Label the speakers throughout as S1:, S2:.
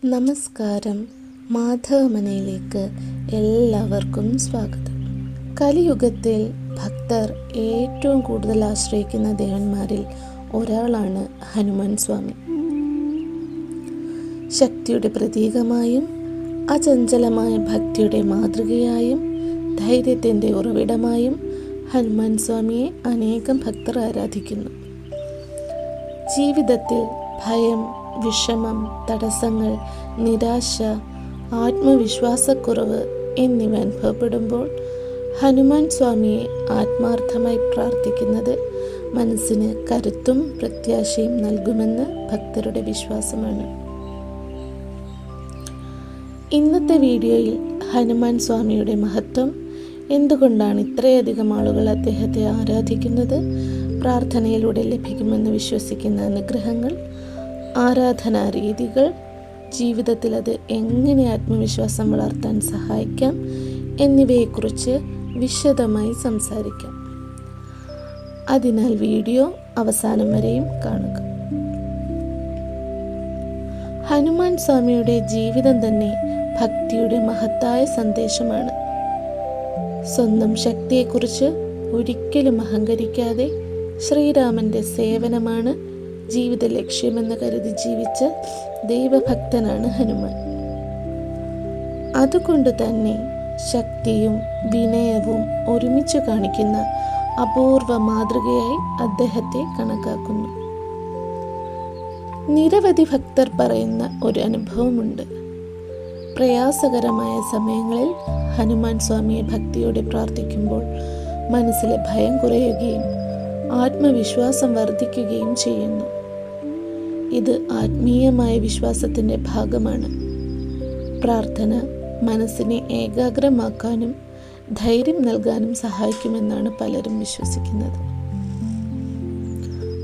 S1: നമസ്കാരം. മാധവമനയിലേക്ക് എല്ലാവർക്കും സ്വാഗതം. കലിയുഗത്തിൽ ഭക്തർ ഏറ്റവും കൂടുതൽ ആശ്രയിക്കുന്ന ദേവന്മാരിൽ ഒരാളാണ് ഹനുമാൻ സ്വാമി. ശക്തിയുടെ പ്രതീകമായും അചഞ്ചലമായ ഭക്തിയുടെ മാതൃകയായും ധൈര്യത്തിൻ്റെ ഉറവിടമായും ഹനുമാൻ സ്വാമിയെ അനേകം ഭക്തർ ആരാധിക്കുന്നു. ജീവിതത്തിൽ ഭയം, വിഷമം, തടസ്സങ്ങൾ, നിരാശ, ആത്മവിശ്വാസക്കുറവ് എന്നിവ അനുഭവപ്പെടുമ്പോൾ ഹനുമാൻ സ്വാമിയെ ആത്മാർത്ഥമായി പ്രാർത്ഥിക്കുന്നത് മനസ്സിന് കരുത്തും പ്രത്യാശയും നൽകുമെന്ന് ഭക്തരുടെ വിശ്വാസമാണ്. ഇന്നത്തെ വീഡിയോയിൽ ഹനുമാൻ സ്വാമിയുടെ മഹത്വം, എന്തുകൊണ്ടാണ് ഇത്രയധികം ആളുകൾ അദ്ദേഹത്തെ ആരാധിക്കുന്നത്, പ്രാർത്ഥനയിലൂടെ ലഭിക്കുമെന്ന് വിശ്വസിക്കുന്ന അനുഗ്രഹങ്ങൾ, ആരാധനാ രീതികൾ, ജീവിതത്തിൽ അത് എങ്ങനെ ആത്മവിശ്വാസം വളർത്താൻ സഹായിക്കാം എന്നിവയെക്കുറിച്ച് വിശദമായി സംസാരിക്കാം. അതിനാൽ വീഡിയോ അവസാനം വരെയും കാണുക. ഹനുമാൻ സ്വാമിയുടെ ജീവിതം തന്നെ ഭക്തിയുടെ മഹത്തായ സന്ദേശമാണ്. സ്വന്തം ശക്തിയെക്കുറിച്ച് ഒരിക്കലും അഹങ്കരിക്കാതെ ശ്രീരാമൻ്റെ സേവനമാണ് ജീവിത ലക്ഷ്യമെന്ന് കരുതി ജീവിച്ച ദൈവഭക്തനാണ് ഹനുമാൻ. അതുകൊണ്ട് തന്നെ ശക്തിയും വിനയവും ഒരുമിച്ച് കാണിക്കുന്ന അപൂർവ മാതൃകയായി അദ്ദേഹത്തെ കണക്കാക്കുന്നു. നിരവധി ഭക്തർ പറയുന്ന ഒരു അനുഭവമുണ്ട്. പ്രയാസകരമായ സമയങ്ങളിൽ ഹനുമാൻ സ്വാമിയെ ഭക്തിയോടെ പ്രാർത്ഥിക്കുമ്പോൾ മനസ്സിലെ ഭയം കുറയുകയും ആത്മവിശ്വാസം വർദ്ധിക്കുകയും ചെയ്യുന്നു. ഇത് ആത്മീയമായ വിശ്വാസത്തിൻ്റെ ഭാഗമാണ്. പ്രാർത്ഥന മനസ്സിനെ ഏകാഗ്രമാക്കാനും ധൈര്യം നൽകാനും സഹായിക്കുമെന്നാണ് പലരും വിശ്വസിക്കുന്നത്.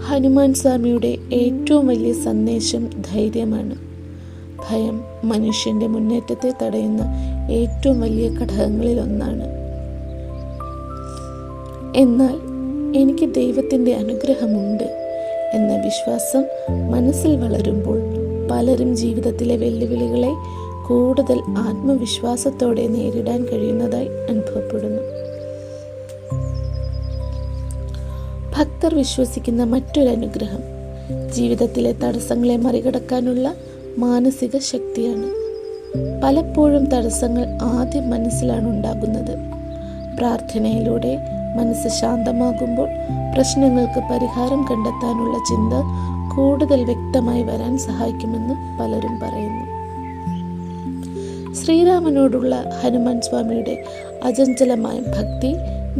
S1: ഹനുമാൻ സ്വാമിയുടെ ഏറ്റവും വലിയ സന്ദേശം ധൈര്യമാണ്. ഭയം മനുഷ്യൻ്റെ മുന്നേറ്റത്തെ തടയുന്ന ഏറ്റവും വലിയ ഘടകങ്ങളിൽ ഒന്നാണ്. എന്നാൽ എനിക്ക് ദൈവത്തിൻ്റെ അനുഗ്രഹമുണ്ട് എന്ന വിശ്വാസം മനസ്സിൽ വളരുമ്പോൾ പലരും ജീവിതത്തിലെ വെല്ലുവിളികളെ കൂടുതൽ ആത്മവിശ്വാസത്തോടെ നേരിടാൻ കഴിയുന്നതായി അനുഭവപ്പെടുന്നു. ഭക്തർ വിശ്വസിക്കുന്ന മറ്റൊരു അനുഗ്രഹം ജീവിതത്തിലെ തടസ്സങ്ങളെ മറികടക്കാനുള്ള മാനസിക ശക്തിയാണ്. പലപ്പോഴും തടസ്സങ്ങൾ ആദ്യം മനസ്സിലാണ് ഉണ്ടാകുന്നത്. പ്രാർത്ഥനയിലൂടെ മനസ്സ് ശാന്തമാകുമ്പോൾ പ്രശ്നങ്ങൾക്ക് പരിഹാരം കണ്ടെത്താനുള്ള ചിന്ത കൂടുതൽ വ്യക്തമായി വരാൻ സഹായിക്കുമെന്ന് പലരും പറയുന്നു. ശ്രീരാമനോടുള്ള ഹനുമാൻ സ്വാമിയുടെ അചഞ്ചലമായ ഭക്തി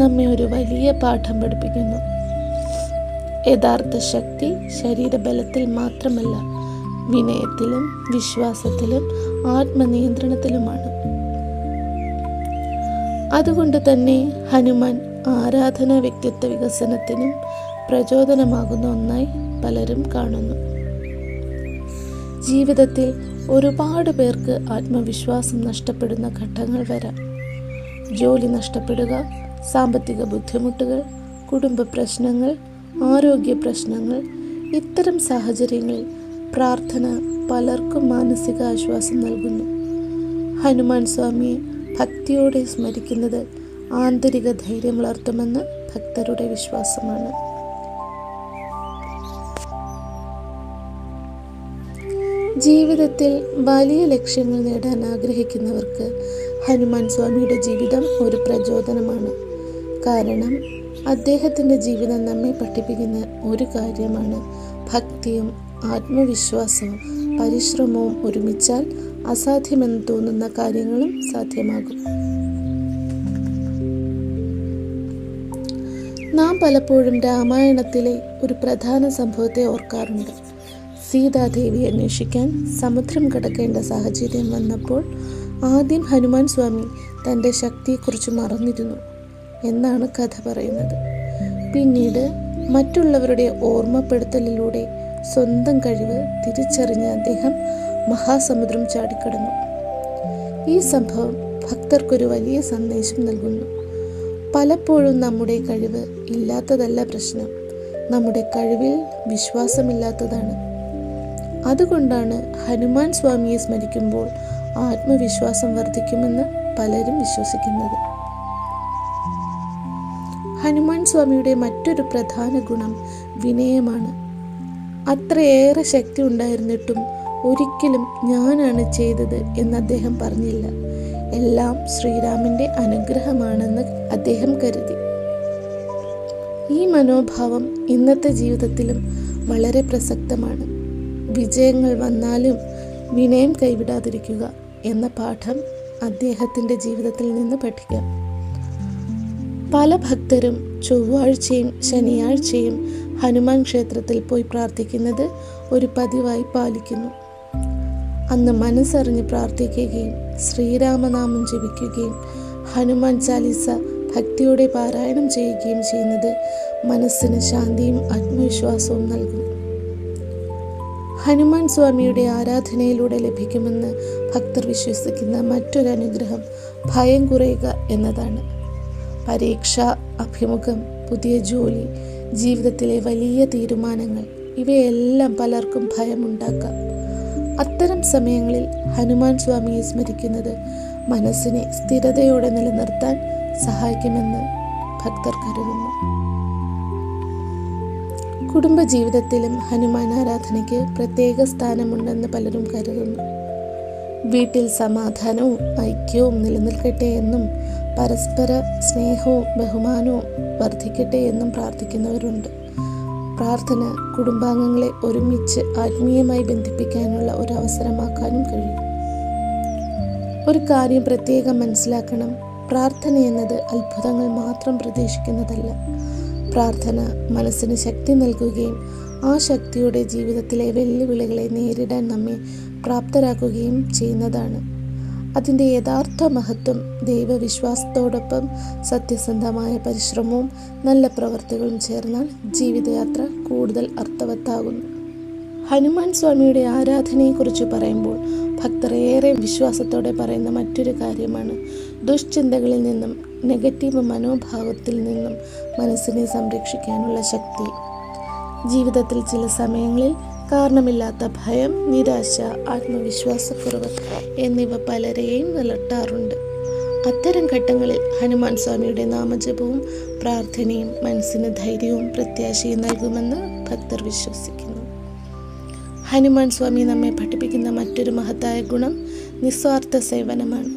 S1: നമ്മെ ഒരു വലിയ പാഠം പഠിപ്പിക്കുന്നു. യഥാർത്ഥ ശക്തി ശരീരബലത്തിൽ മാത്രമല്ല, വിനയത്തിലും വിശ്വാസത്തിലും ആത്മനിയന്ത്രണത്തിലുമാണ്. അതുകൊണ്ട് തന്നെ ഹനുമാൻ ആരാധനാ വ്യക്തിത്വ വികസനത്തിനും പ്രചോദനമാകുന്ന ഒന്നായി പലരും കാണുന്നു. ജീവിതത്തിൽ ഒരുപാട് പേർക്ക് ആത്മവിശ്വാസം നഷ്ടപ്പെടുന്ന ഘട്ടങ്ങൾ വരാം. ജോലി നഷ്ടപ്പെടുക, സാമ്പത്തിക ബുദ്ധിമുട്ടുകൾ, കുടുംബ പ്രശ്നങ്ങൾ, ആരോഗ്യ പ്രശ്നങ്ങൾ. ഇത്തരം സാഹചര്യങ്ങളിൽ പ്രാർത്ഥന പലർക്കും മാനസിക ആശ്വാസം നൽകുന്നു. ഹനുമാൻ സ്വാമിയെ ഭക്തിയോടെ സ്മരിക്കുന്നത് ആന്തരിക ധൈര്യം വളർത്തുമെന്ന് ഭക്തരുടെ വിശ്വാസമാണ്. ജീവിതത്തിൽ വലിയ ലക്ഷ്യങ്ങൾ നേടാൻ ആഗ്രഹിക്കുന്നവർക്ക് ഹനുമാൻ സ്വാമിയുടെ ജീവിതം ഒരു പ്രചോദനമാണ്. കാരണം അദ്ദേഹത്തിൻ്റെ ജീവിതം നമ്മെ പഠിപ്പിക്കുന്ന ഒരു കാര്യമാണ്: ഭക്തിയും ആത്മവിശ്വാസവും പരിശ്രമവും ഒരുമിച്ചാൽ അസാധ്യമെന്ന് തോന്നുന്ന കാര്യങ്ങളും സാധ്യമാകും. നാം പലപ്പോഴും രാമായണത്തിലെ ഒരു പ്രധാന സംഭവത്തെ ഓർക്കാറുണ്ട്. സീതാദേവിയെ അന്വേഷിക്കാൻ സമുദ്രം കടക്കേണ്ട സാഹചര്യം വന്നപ്പോൾ ആദ്യം ഹനുമാൻ സ്വാമി തൻ്റെ ശക്തിയെക്കുറിച്ച് മറന്നിരുന്നു എന്നാണ് കഥ പറയുന്നത്. പിന്നീട് മറ്റുള്ളവരുടെ ഓർമ്മപ്പെടുത്തലിലൂടെ സ്വന്തം കഴിവ് തിരിച്ചറിഞ്ഞ അദ്ദേഹം മഹാസമുദ്രം ചാടിക്കടന്നു. ഈ സംഭവം ഭക്തർക്കൊരു വലിയ സന്ദേശം നൽകുന്നു. പലപ്പോഴും നമ്മുടെ കഴിവ് ഇല്ലാത്തതല്ല പ്രശ്നം, നമ്മുടെ കഴിവിൽ വിശ്വാസമില്ലാത്തതാണ്. അതുകൊണ്ടാണ് ഹനുമാൻ സ്വാമിയെ സ്മരിക്കുമ്പോൾ ആത്മവിശ്വാസം വർദ്ധിക്കുമെന്ന് പലരും വിശ്വസിക്കുന്നത്. ഹനുമാൻ സ്വാമിയുടെ മറ്റൊരു പ്രധാന ഗുണം വിനയമാണ്. അത്രയേറെ ശക്തി ഉണ്ടായിരുന്നിട്ടും ഒരിക്കലും ഞാനാണ് ചെയ്തത് എന്ന് അദ്ദേഹം പറഞ്ഞില്ല. എല്ലാം ശ്രീരാമന്റെ അനുഗ്രഹമാണെന്ന് അദ്ദേഹം കരുതി. ഈ മനോഭാവം ഇന്നത്തെ ജീവിതത്തിലും വളരെ പ്രസക്തമാണ്. വിജയങ്ങൾ വന്നാലും വിനയം കൈവിടാതിരിക്കുക എന്ന പാഠം അദ്ദേഹത്തിൻ്റെ ജീവിതത്തിൽ നിന്ന് പഠിക്കാം. പല ഭക്തരും ചൊവ്വാഴ്ചയും ശനിയാഴ്ചയും ഹനുമാൻ ക്ഷേത്രത്തിൽ പോയി പ്രാർത്ഥിക്കുന്നത് ഒരു പതിവായി പാലിക്കുന്നു. അന്ന് മനസ്സറിഞ്ഞ് പ്രാർത്ഥിക്കുകയും ശ്രീരാമനാമം ജപിക്കുകയും ഹനുമാൻ ചാലീസ ഭക്തിയോടെ പാരായണം ചെയ്യുകയും ചെയ്യുന്നത് മനസ്സിന് ശാന്തിയും ആത്മവിശ്വാസവും നൽകും. ഹനുമാൻ സ്വാമിയുടെ ആരാധനയിലൂടെ ലഭിക്കുമെന്ന് ഭക്തർ വിശ്വസിക്കുന്ന മറ്റൊരനുഗ്രഹം ഭയം കുറയുക എന്നതാണ്. പരീക്ഷ, അഭിമുഖം, പുതിയ ജോലി, ജീവിതത്തിലെ വലിയ തീരുമാനങ്ങൾ ഇവയെല്ലാം പലർക്കും ഭയമുണ്ടാക്കാം. അത്തരം സമയങ്ങളിൽ ഹനുമാൻ സ്വാമിയെ സ്മരിക്കുന്നത് മനസ്സിനെ സ്ഥിരതയോടെ നിലനിർത്താൻ സഹായിക്കുമെന്ന് ഭക്തർ കരുതുന്നു. കുടുംബജീവിതത്തിലും ഹനുമാൻ ആരാധനയ്ക്ക് പ്രത്യേക സ്ഥാനമുണ്ടെന്ന് പലരും കരുതുന്നു. വീട്ടിൽ സമാധാനവും ഐക്യവും നിലനിൽക്കട്ടെ എന്നും പരസ്പര സ്നേഹവും ബഹുമാനവും വർദ്ധിക്കട്ടെ എന്നും പ്രാർത്ഥിക്കുന്നവരുണ്ട്. പ്രാർത്ഥന കുടുംബാംഗങ്ങളെ ഒരുമിച്ച് ആത്മീയമായി ബന്ധിപ്പിക്കാനുള്ള ഒരു അവസരമാക്കാനും കഴിയും. ഒരു കാര്യം പ്രത്യേകം മനസ്സിലാക്കണം. പ്രാർത്ഥന എന്നത് അത്ഭുതങ്ങൾ മാത്രം പ്രതീക്ഷിക്കുന്നതല്ല. പ്രാർത്ഥന മനസ്സിന് ശക്തി നൽകുകയും ആ ശക്തിയുടെ ജീവിതത്തിലെ വെല്ലുവിളികളെ നേരിടാൻ നമ്മെ പ്രാപ്തരാക്കുകയും ചെയ്യുന്നതാണ്. അതിൻ്റെ യഥാർത്ഥ മഹത്വം ദൈവവിശ്വാസത്തോടൊപ്പം സത്യസന്ധമായ പരിശ്രമവും നല്ല പ്രവർത്തികളും ചേർന്നാൽ ജീവിതയാത്ര കൂടുതൽ അർത്ഥവത്താകുന്നു. ഹനുമാൻ സ്വാമിയുടെ ആരാധനയെക്കുറിച്ച് പറയുമ്പോൾ ഭക്തർ ഏറെ വിശ്വാസത്തോടെ പറയുന്ന മറ്റൊരു കാര്യമാണ് ദുഷ്ചിന്തകളിൽ നിന്നും നെഗറ്റീവ് മനോഭാവത്തിൽ നിന്നും മനസ്സിനെ സംരക്ഷിക്കാനുള്ള ശക്തി. ജീവിതത്തിൽ ചില സമയങ്ങളിൽ കാരണമില്ലാത്ത ഭയം, നിരാശ, ആത്മവിശ്വാസക്കുറവ് എന്നിവ പലരെയും അലട്ടാറുണ്ട്. അത്തരം ഘട്ടങ്ങളിൽ ഹനുമാൻ സ്വാമിയുടെ നാമജപവും പ്രാർത്ഥനയും മനസ്സിന് ധൈര്യവും പ്രത്യാശയും നൽകുമെന്ന് ഭക്തർ വിശ്വസിക്കുന്നു. ഹനുമാൻ സ്വാമി നമ്മെ പഠിപ്പിക്കുന്ന മറ്റൊരു മഹത്തായ ഗുണം നിസ്വാർത്ഥ സേവനമാണ്.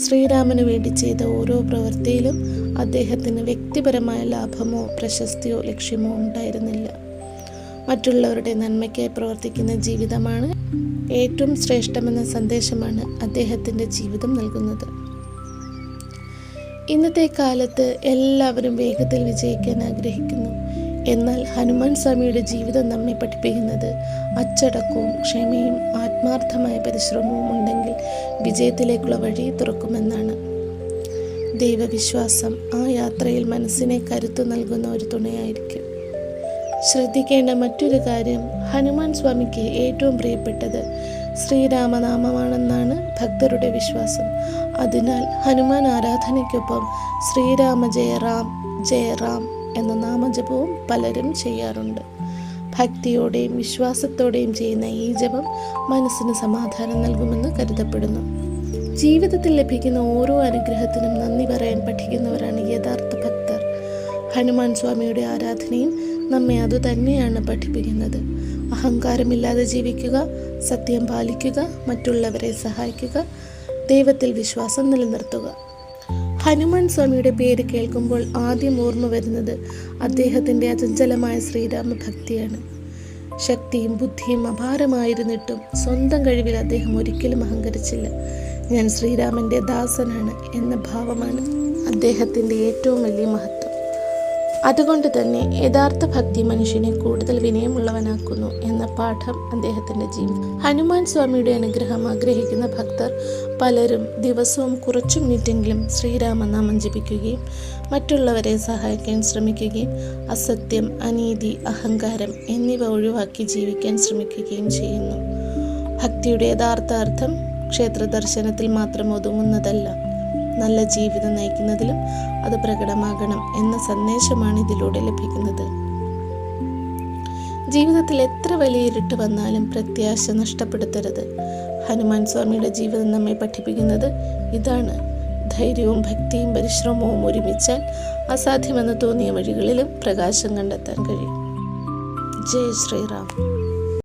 S1: ശ്രീരാമന് വേണ്ടി ചെയ്ത ഓരോ പ്രവൃത്തിയിലും അദ്ദേഹത്തിന് വ്യക്തിപരമായ ലാഭമോ പ്രശസ്തിയോ ലക്ഷ്യമോ ഉണ്ടായിരുന്നില്ല. മറ്റുള്ളവരുടെ നന്മയ്ക്കായി പ്രവർത്തിക്കുന്ന ജീവിതമാണ് ഏറ്റവും ശ്രേഷ്ഠമെന്ന സന്ദേശമാണ് അദ്ദേഹത്തിൻ്റെ ജീവിതം നൽകുന്നത്. ഇന്നത്തെ കാലത്ത് എല്ലാവരും വേഗത്തിൽ വിജയിക്കാൻ ആഗ്രഹിക്കുന്നു. എന്നാൽ ഹനുമാൻ സ്വാമിയുടെ ജീവിതം നമ്മെ പഠിപ്പിക്കുന്നത് അച്ചടക്കവും ക്ഷമയും ആത്മാർത്ഥമായ പരിശ്രമവും ഉണ്ടെങ്കിൽ വിജയത്തിലേക്കുള്ള വഴി തുറക്കുമെന്നാണ്. ദൈവവിശ്വാസം ആ യാത്രയിൽ മനസ്സിനെ കരുത്തു നൽകുന്ന ഒരു തുണയായിരിക്കും. ശ്രദ്ധിക്കേണ്ട മറ്റൊരു കാര്യം, ഹനുമാൻ സ്വാമിക്ക് ഏറ്റവും പ്രിയപ്പെട്ടത് ശ്രീരാമനാമമാണെന്നാണ് ഭക്തരുടെ വിശ്വാസം. അതിനാൽ ഹനുമാൻ ആരാധനയ്ക്കൊപ്പം ശ്രീരാമ ജയ റാം ജയ റാം എന്ന നാമജപവും പലരും ചെയ്യാറുണ്ട്. ഭക്തിയോടെയും വിശ്വാസത്തോടെയും ചെയ്യുന്ന ഈ ജപം മനസ്സിന് സമാധാനം നൽകുമെന്ന് കരുതപ്പെടുന്നു. ജീവിതത്തിൽ ലഭിക്കുന്ന ഓരോ അനുഗ്രഹത്തിനും നന്ദി പറയാൻ പഠിക്കുന്നവരാണ് യഥാർത്ഥ ഭക്തർ. ഹനുമാൻ സ്വാമിയുടെ ആരാധനയും നമ്മെ അതുതന്നെയാണ് പഠിപ്പിക്കുന്നത്. അഹങ്കാരമില്ലാതെ ജീവിക്കുക, സത്യം പാലിക്കുക, മറ്റുള്ളവരെ സഹായിക്കുക, ദൈവത്തിൽ വിശ്വാസം നിലനിർത്തുക. ഹനുമാൻ സ്വാമിയുടെ പേര് കേൾക്കുമ്പോൾ ആദ്യം ഓർമ്മ വരുന്നത് അദ്ദേഹത്തിൻ്റെ അചഞ്ചലമായ ശ്രീരാമ ഭക്തിയാണ്. ശക്തിയും ബുദ്ധിയും അപാരമായിരുന്നിട്ടും സ്വന്തം കഴിവിൽ അദ്ദേഹം ഒരിക്കലും അഹങ്കരിച്ചില്ല. ഞാൻ ശ്രീരാമൻ്റെ ദാസനാണ് എന്ന ഭാവമാണ് അദ്ദേഹത്തിൻ്റെ ഏറ്റവും വലിയ മഹത്വം. അതുകൊണ്ട് തന്നെ യഥാർത്ഥ ഭക്തി മനുഷ്യനെ കൂടുതൽ വിനയമുള്ളവനാക്കുന്നു എന്ന പാഠം അദ്ദേഹത്തിൻ്റെ ജീവിതം. ഹനുമാൻ സ്വാമിയുടെ അനുഗ്രഹം ആഗ്രഹിക്കുന്ന ഭക്തർ പലരും ദിവസവും കുറച്ചു മിനിറ്റെങ്കിലും ശ്രീരാമനാമം ജപിക്കുകയും മറ്റുള്ളവരെ സഹായിക്കാൻ ശ്രമിക്കുകയും അസത്യം, അനീതി, അഹങ്കാരം എന്നിവ ഒഴിവാക്കി ജീവിക്കാൻ ശ്രമിക്കുകയും ചെയ്യുന്നു. ഭക്തിയുടെ യഥാർത്ഥ അർത്ഥം ക്ഷേത്ര ദർശനത്തിൽ മാത്രം ഒതുങ്ങുന്നതല്ല. നല്ല ജീവിതം നയിക്കുന്നതിലും അത് പ്രകടമാകണം എന്ന സന്ദേശമാണ് ഇതിലൂടെ ലഭിക്കുന്നത്. ജീവിതത്തിൽ എത്ര വലിയ ഇരുട്ട് വന്നാലും പ്രത്യാശ നഷ്ടപ്പെടുത്തരുത്. ഹനുമാൻ സ്വാമിയുടെ ജീവിതം നമ്മെ പഠിപ്പിക്കുന്നത് ഇതാണ്. ധൈര്യവും ഭക്തിയും പരിശ്രമവും ഒരുമിച്ചാൽ അസാധ്യമെന്ന് തോന്നിയ വഴികളിലും പ്രകാശം കണ്ടെത്താൻ കഴിയും. ജയ് ശ്രീറാം.